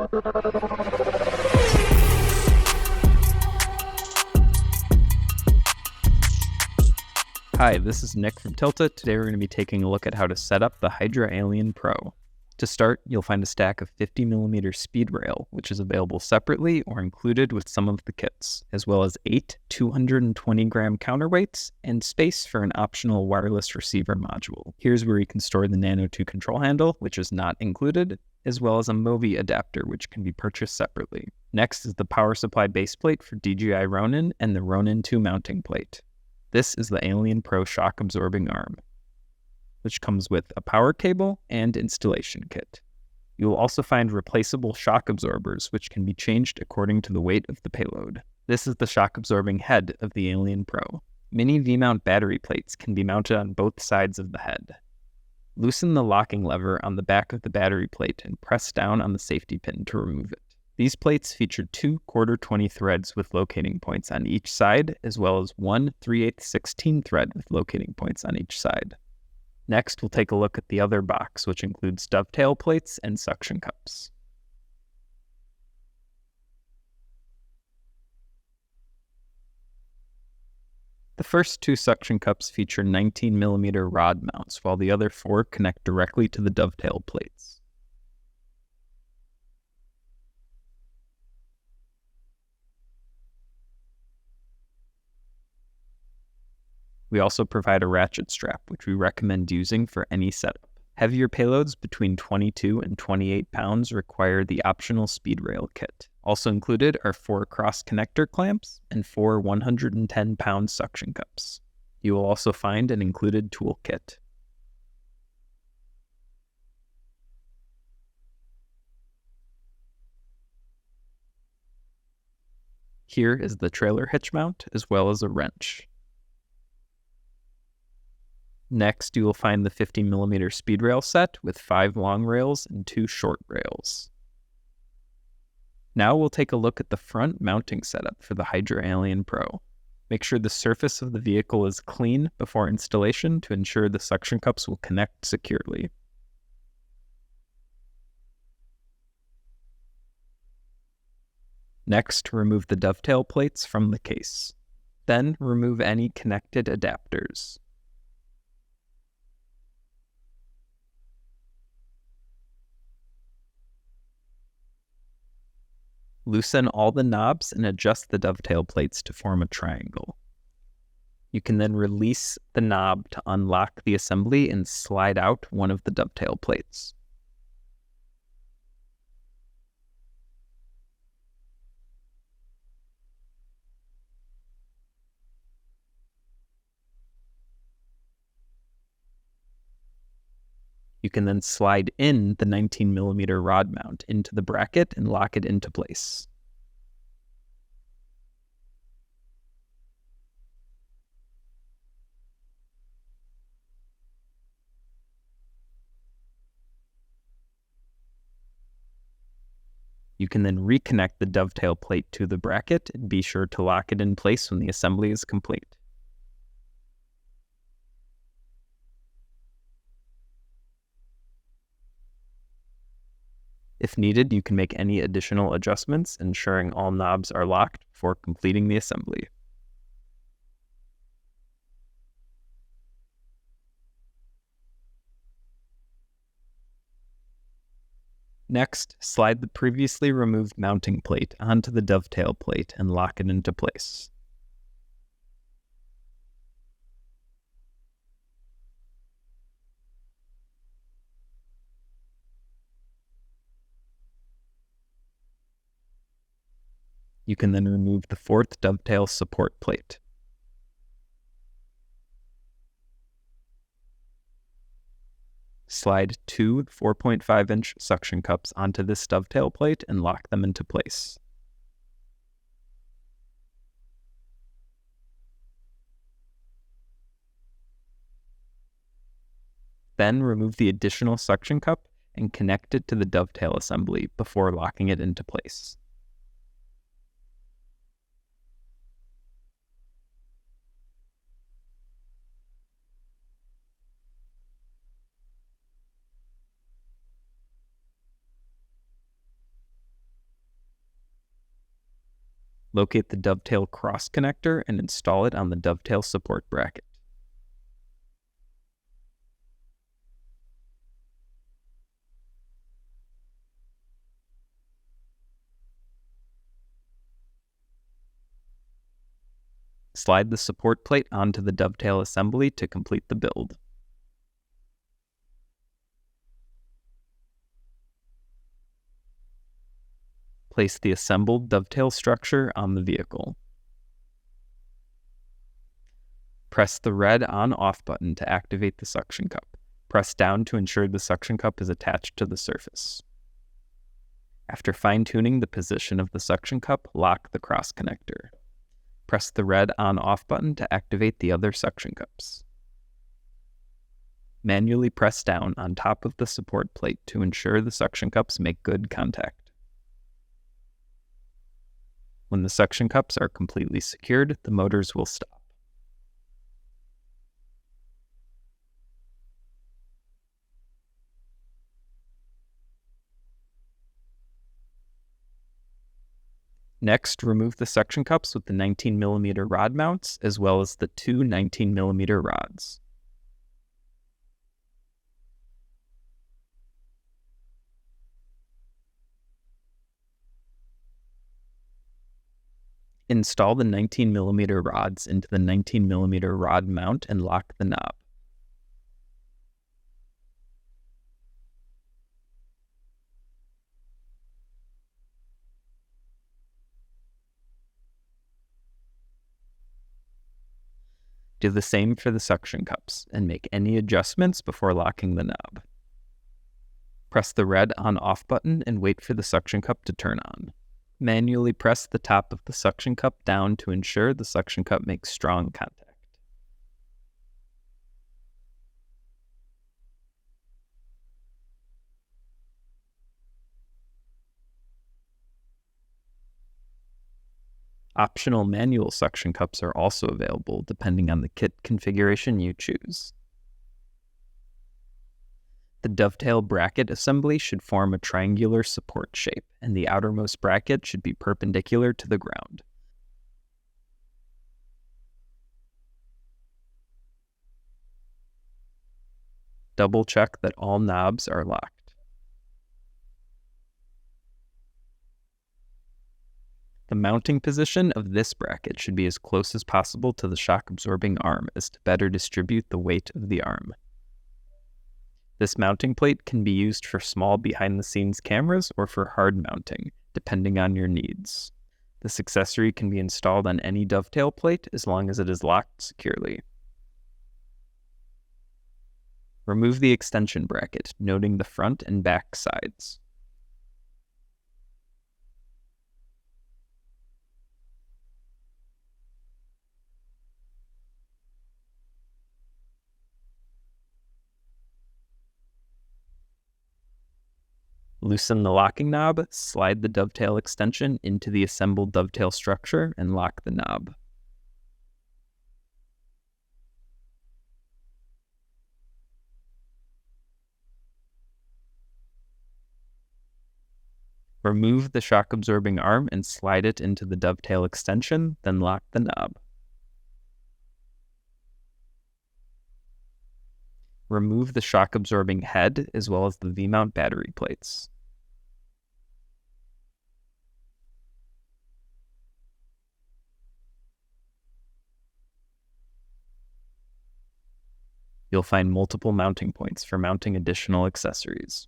Hi, this is Nick from Tilta. Today we're going to be taking a look at how to set up the Hydra Alien Pro. To start, you'll find a stack of 50mm speed rail, which is available separately or included with some of the kits, as well as 8 220-gram counterweights and space for an optional wireless receiver module. Here's where you can store the Nano 2 control handle, which is not included, as well as a Movi adapter, which can be purchased separately. Next is the power supply base plate for DJI Ronin and the Ronin 2 mounting plate. This is the Alien Pro shock absorbing arm, which comes with a power cable and installation kit. You will also find replaceable shock absorbers, which can be changed according to the weight of the payload. This is the shock absorbing head of the Alien Pro. Mini V-mount battery plates can be mounted on both sides of the head. Loosen the locking lever on the back of the battery plate and press down on the safety pin to remove it. These plates feature 2 1/4-20 threads with locating points on each side, as well as 1 3/8-16 thread with locating points on each side. Next, we'll take a look at the other box, which includes dovetail plates and suction cups. The first 2 suction cups feature 19mm rod mounts, while the other 4 connect directly to the dovetail plates. We also provide a ratchet strap, which we recommend using for any setup. Heavier payloads between 22 and 28 pounds require the optional speed rail kit. Also included are 4 cross connector clamps and 4 110-pound suction cups. You will also find an included toolkit. Here is the trailer hitch mount, as well as a wrench. Next, you will find the 50mm speed rail set with 5 long rails and 2 short rails. Now we'll take a look at the front mounting setup for the Hydra Alien Pro. Make sure the surface of the vehicle is clean before installation to ensure the suction cups will connect securely. Next, remove the dovetail plates from the case. Then remove any connected adapters. Loosen all the knobs and adjust the dovetail plates to form a triangle. You can then release the knob to unlock the assembly and slide out one of the dovetail plates. You can then slide in the 19mm rod mount into the bracket and lock it into place. You can then reconnect the dovetail plate to the bracket and be sure to lock it in place when the assembly is complete. If needed, you can make any additional adjustments, ensuring all knobs are locked before completing the assembly. Next, slide the previously removed mounting plate onto the dovetail plate and lock it into place. You can then remove the 4th dovetail support plate. Slide 2 4.5-inch suction cups onto this dovetail plate and lock them into place. Then remove the additional suction cup and connect it to the dovetail assembly before locking it into place. Locate the dovetail cross connector and install it on the dovetail support bracket. Slide the support plate onto the dovetail assembly to complete the build. Place the assembled dovetail structure on the vehicle. Press the red on-off button to activate the suction cup. Press down to ensure the suction cup is attached to the surface. After fine-tuning the position of the suction cup, lock the cross connector. Press the red on-off button to activate the other suction cups. Manually press down on top of the support plate to ensure the suction cups make good contact. When the suction cups are completely secured, the motors will stop. Next, remove the suction cups with the 19mm rod mounts, as well as the two 19mm rods. Install the 19mm rods into the 19mm rod mount and lock the knob. Do the same for the suction cups and make any adjustments before locking the knob. Press the red on-off button and wait for the suction cup to turn on. Manually press the top of the suction cup down to ensure the suction cup makes strong contact. Optional manual suction cups are also available depending on the kit configuration you choose. The dovetail bracket assembly should form a triangular support shape, and the outermost bracket should be perpendicular to the ground. Double check that all knobs are locked. The mounting position of this bracket should be as close as possible to the shock-absorbing arm as to better distribute the weight of the arm. This mounting plate can be used for small behind-the-scenes cameras or for hard mounting, depending on your needs. This accessory can be installed on any dovetail plate as long as it is locked securely. Remove the extension bracket, noting the front and back sides. Loosen the locking knob, slide the dovetail extension into the assembled dovetail structure, and lock the knob. Remove the shock-absorbing arm and slide it into the dovetail extension, then lock the knob. Remove the shock-absorbing head as well as the V-mount battery plates. You'll find multiple mounting points for mounting additional accessories.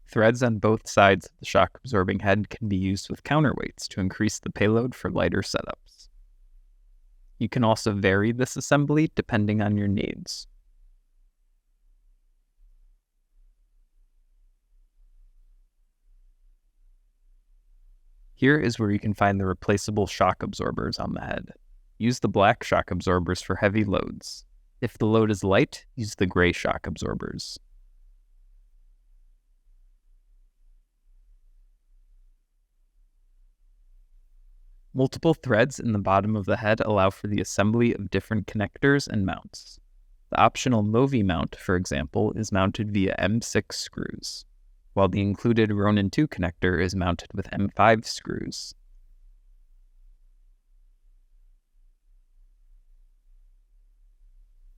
Threads on both sides of the shock-absorbing head can be used with counterweights to increase the payload for lighter setups. You can also vary this assembly depending on your needs. Here is where you can find the replaceable shock absorbers on the head. Use the black shock absorbers for heavy loads. If the load is light, use the gray shock absorbers. Multiple threads in the bottom of the head allow for the assembly of different connectors and mounts. The optional Movi mount, for example, is mounted via M6 screws, while the included Ronin 2 connector is mounted with M5 screws.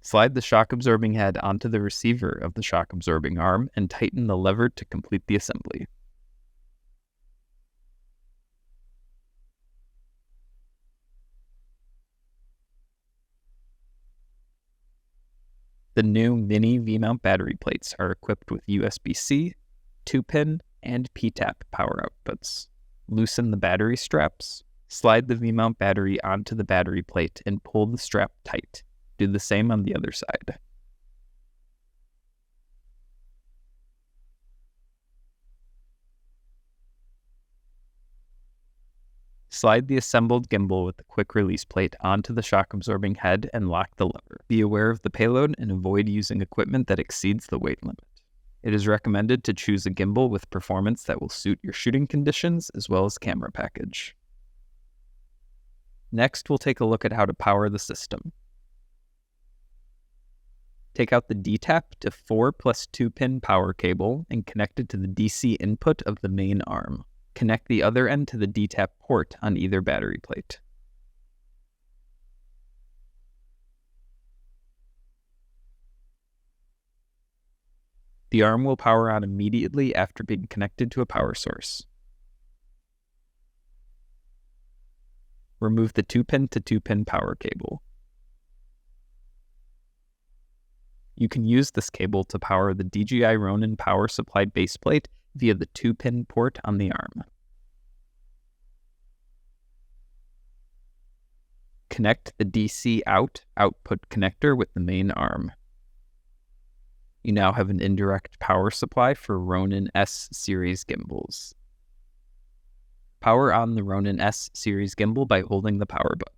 Slide the shock-absorbing head onto the receiver of the shock-absorbing arm and tighten the lever to complete the assembly. The new mini V-mount battery plates are equipped with USB-C, 2-pin, and P-tap power outputs. Loosen the battery straps, slide the V-mount battery onto the battery plate and pull the strap tight. Do the same on the other side. Slide the assembled gimbal with the quick release plate onto the shock-absorbing head and lock the lever. Be aware of the payload and avoid using equipment that exceeds the weight limit. It is recommended to choose a gimbal with performance that will suit your shooting conditions as well as camera package. Next, we'll take a look at how to power the system. Take out the D-tap to 4 plus 2-pin power cable and connect it to the DC input of the main arm. Connect the other end to the D-tap port on either battery plate. The arm will power on immediately after being connected to a power source. Remove the 2-pin to 2-pin power cable. You can use this cable to power the DJI Ronin power supply baseplate via the 2-pin port on the arm. Connect the DC output connector with the main arm. You now have an indirect power supply for Ronin S series gimbals. Power on the Ronin S series gimbal by holding the power button.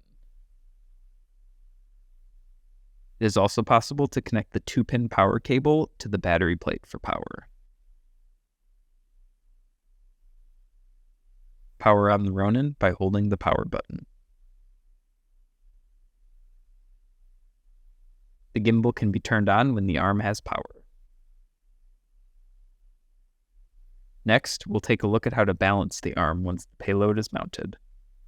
It is also possible to connect the 2-pin power cable to the battery plate for power. Power on the Ronin by holding the power button. The gimbal can be turned on when the arm has power. Next, we'll take a look at how to balance the arm once the payload is mounted.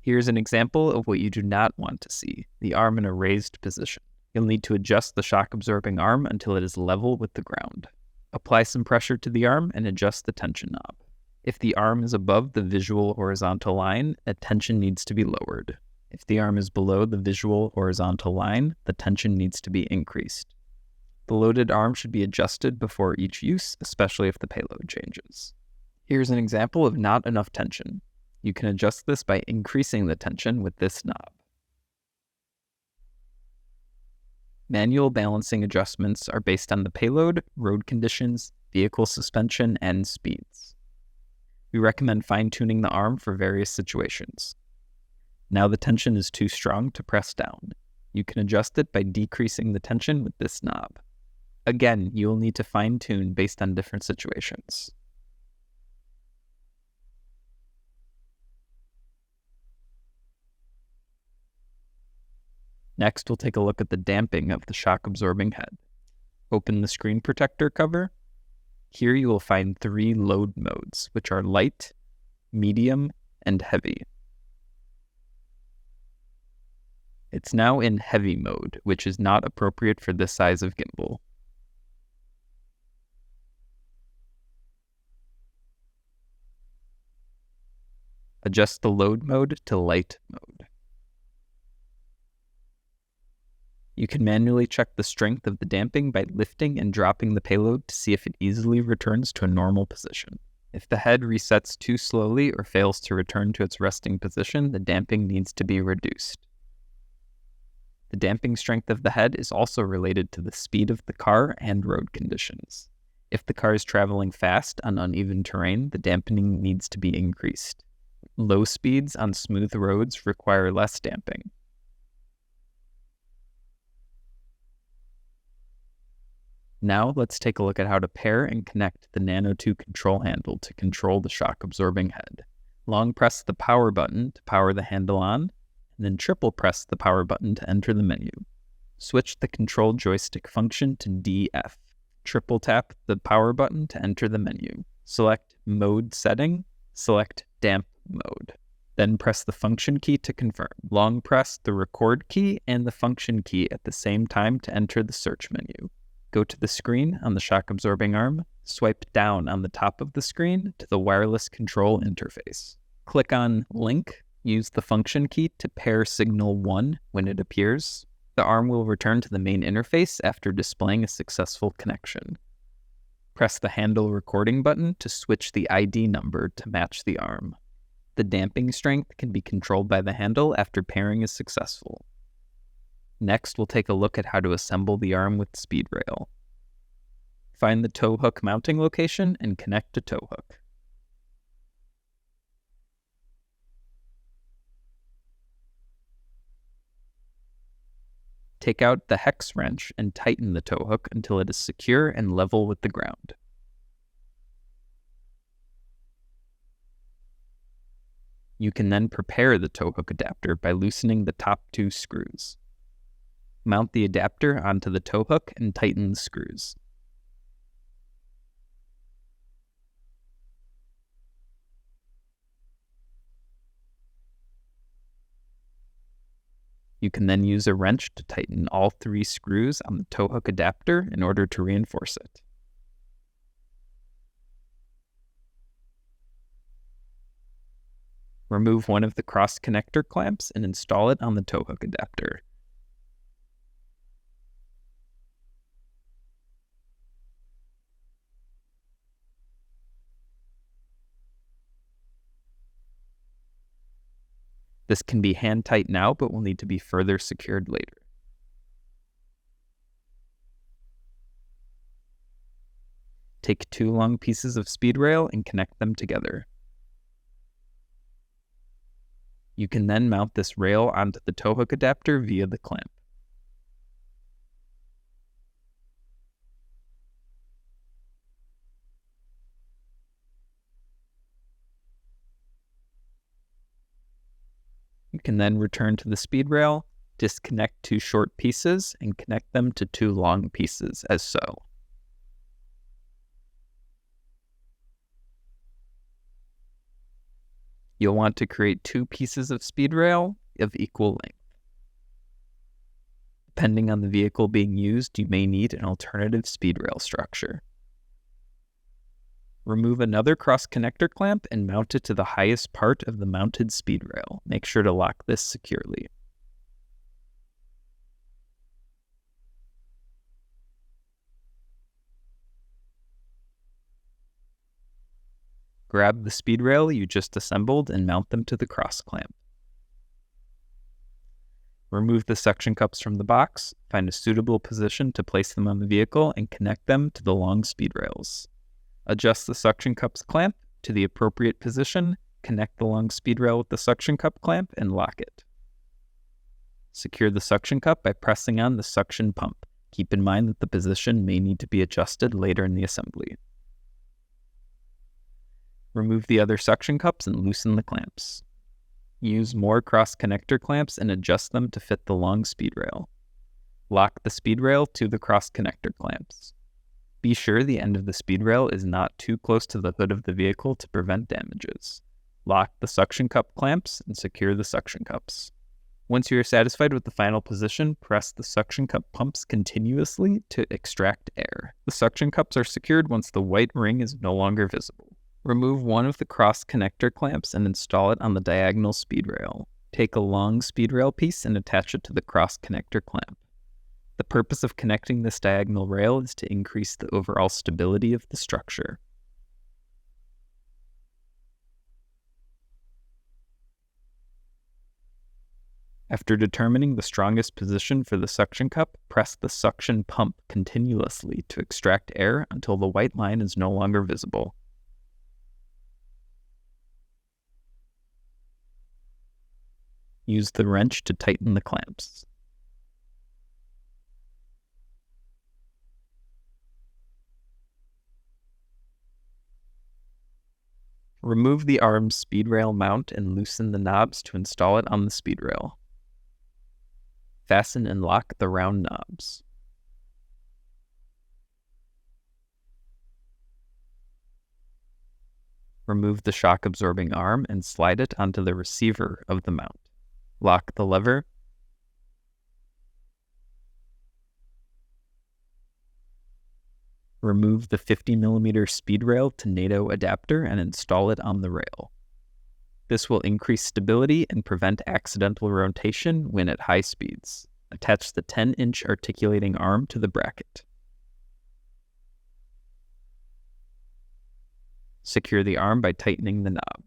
Here's an example of what you do not want to see, the arm in a raised position. You'll need to adjust the shock-absorbing arm until it is level with the ground. Apply some pressure to the arm and adjust the tension knob. If the arm is above the visual horizontal line, the tension needs to be lowered. If the arm is below the visual horizontal line, the tension needs to be increased. The loaded arm should be adjusted before each use, especially if the payload changes. Here's an example of not enough tension. You can adjust this by increasing the tension with this knob. Manual balancing adjustments are based on the payload, road conditions, vehicle suspension, and speeds. We recommend fine-tuning the arm for various situations. Now the tension is too strong to press down. You can adjust it by decreasing the tension with this knob. Again, you will need to fine-tune based on different situations. Next, we'll take a look at the damping of the shock-absorbing head. Open the screen protector cover. Here you will find 3 load modes, which are light, medium, and heavy. It's now in heavy mode, which is not appropriate for this size of gimbal. Adjust the load mode to light mode. You can manually check the strength of the damping by lifting and dropping the payload to see if it easily returns to a normal position. If the head resets too slowly or fails to return to its resting position, the damping needs to be reduced. The damping strength of the head is also related to the speed of the car and road conditions. If the car is traveling fast on uneven terrain, the dampening needs to be increased. Low speeds on smooth roads require less damping. Now let's take a look at how to pair and connect the Nano 2 control handle to control the shock-absorbing head. Long press the power button to power the handle on, and then triple press the power button to enter the menu. Switch the control joystick function to DF. Triple tap the power button to enter the menu. Select Mode Setting, select Damp Mode. Then press the function key to confirm. Long press the record key and the function key at the same time to enter the search menu. Go to the screen on the shock-absorbing arm, swipe down on the top of the screen to the wireless control interface. Click on Link, use the function key to pair signal 1 when it appears. The arm will return to the main interface after displaying a successful connection. Press the handle recording button to switch the ID number to match the arm. The damping strength can be controlled by the handle after pairing is successful. Next, we'll take a look at how to assemble the arm with speed rail. Find the tow hook mounting location and connect to tow hook. Take out the hex wrench and tighten the tow hook until it is secure and level with the ground. You can then prepare the tow hook adapter by loosening the top 2 screws. Mount the adapter onto the tow hook and tighten the screws. You can then use a wrench to tighten all 3 screws on the tow hook adapter in order to reinforce it. Remove one of the cross connector clamps and install it on the tow hook adapter. This can be hand tight now, but will need to be further secured later. Take 2 long pieces of speed rail and connect them together. You can then mount this rail onto the tow hook adapter via the clamp. You can then return to the speed rail, disconnect 2 short pieces, and connect them to 2 long pieces, as so. You'll want to create 2 pieces of speed rail of equal length. Depending on the vehicle being used, you may need an alternative speed rail structure. Remove another cross connector clamp and mount it to the highest part of the mounted speed rail. Make sure to lock this securely. Grab the speed rail you just assembled and mount them to the cross clamp. Remove the suction cups from the box, find a suitable position to place them on the vehicle, and connect them to the long speed rails. Adjust the suction cups clamp to the appropriate position, connect the long speed rail with the suction cup clamp, and lock it. Secure the suction cup by pressing on the suction pump. Keep in mind that the position may need to be adjusted later in the assembly. Remove the other suction cups and loosen the clamps. Use more cross connector clamps and adjust them to fit the long speed rail. Lock the speed rail to the cross connector clamps. Be sure the end of the speed rail is not too close to the hood of the vehicle to prevent damages. Lock the suction cup clamps and secure the suction cups. Once you are satisfied with the final position, press the suction cup pumps continuously to extract air. The suction cups are secured once the white ring is no longer visible. Remove one of the cross connector clamps and install it on the diagonal speed rail. Take a long speed rail piece and attach it to the cross connector clamp. The purpose of connecting this diagonal rail is to increase the overall stability of the structure. After determining the strongest position for the suction cup, press the suction pump continuously to extract air until the white line is no longer visible. Use the wrench to tighten the clamps. Remove the arm's speed rail mount and loosen the knobs to install it on the speed rail. Fasten and lock the round knobs. Remove the shock-absorbing arm and slide it onto the receiver of the mount. Lock the lever. Remove the 50mm speed rail to NATO adapter and install it on the rail. This will increase stability and prevent accidental rotation when at high speeds. Attach the 10-inch articulating arm to the bracket. Secure the arm by tightening the knob.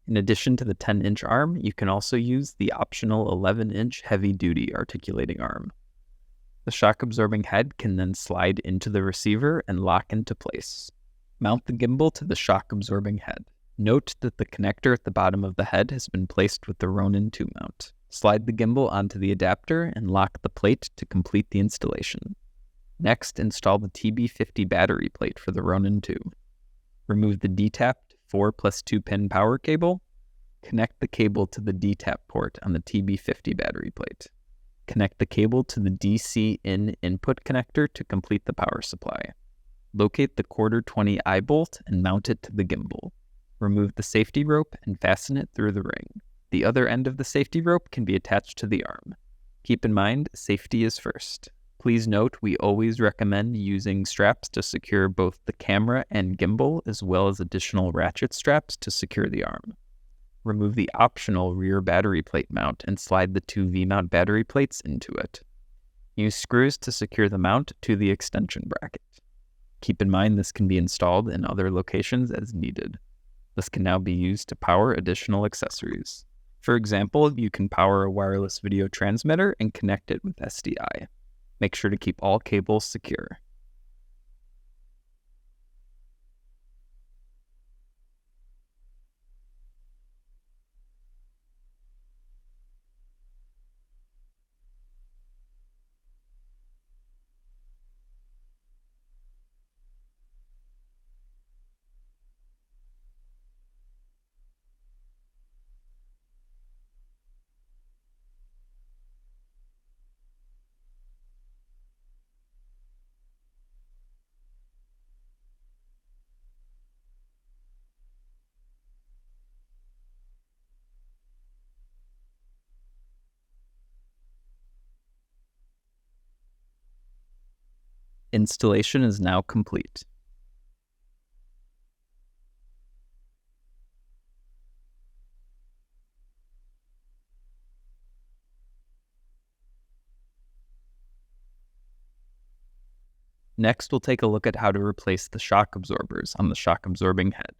In addition to the 10-inch arm, you can also use the optional 11-inch heavy-duty articulating arm. The shock-absorbing head can then slide into the receiver and lock into place. Mount the gimbal to the shock-absorbing head. Note that the connector at the bottom of the head has been placed with the Ronin 2 mount. Slide the gimbal onto the adapter and lock the plate to complete the installation. Next, install the TB50 battery plate for the Ronin 2. Remove the D-tapped 4+2 pin power cable. Connect the cable to the D-tap port on the TB50 battery plate. Connect the cable to the DC-in input connector to complete the power supply. Locate the 1/4-20 eye bolt and mount it to the gimbal. Remove the safety rope and fasten it through the ring. The other end of the safety rope can be attached to the arm. Keep in mind, safety is first. Please note, we always recommend using straps to secure both the camera and gimbal, as well as additional ratchet straps to secure the arm. Remove the optional rear battery plate mount and slide the 2 V-mount battery plates into it. Use screws to secure the mount to the extension bracket. Keep in mind this can be installed in other locations as needed. This can now be used to power additional accessories. For example, you can power a wireless video transmitter and connect it with SDI. Make sure to keep all cables secure. Installation is now complete. Next, we'll take a look at how to replace the shock absorbers on the shock absorbing head.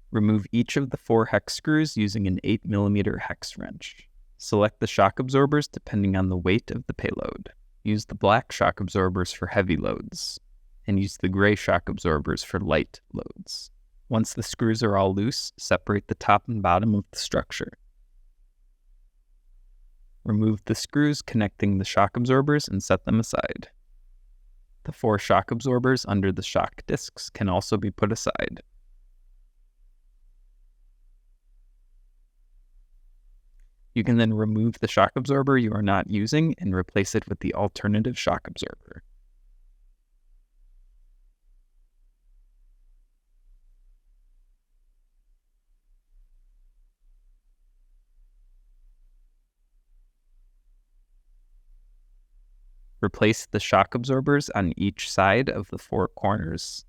Remove each of the 4 hex screws using an 8mm hex wrench. Select the shock absorbers depending on the weight of the payload. Use the black shock absorbers for heavy loads, and use the gray shock absorbers for light loads. Once the screws are all loose, separate the top and bottom of the structure. Remove the screws connecting the shock absorbers and set them aside. The 4 shock absorbers under the shock discs can also be put aside. You can then remove the shock absorber you are not using and replace it with the alternative shock absorber. Replace the shock absorbers on each side of the 4 corners.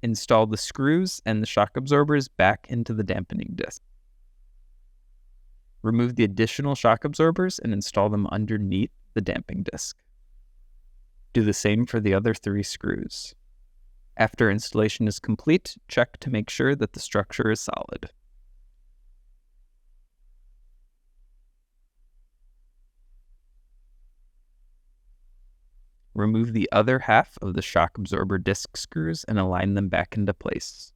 Install the screws and the shock absorbers back into the dampening disc. Remove the additional shock absorbers and install them underneath the damping disc. Do the same for the other 3 screws. After installation is complete, check to make sure that the structure is solid. Remove the other half of the shock absorber disc screws and align them back into place.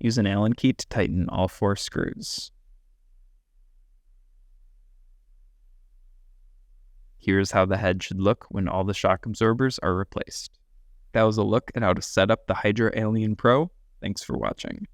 Use an Allen key to tighten all 4 screws. Here's how the head should look when all the shock absorbers are replaced. That was a look at how to set up the Hydra Alien Pro. Thanks for watching.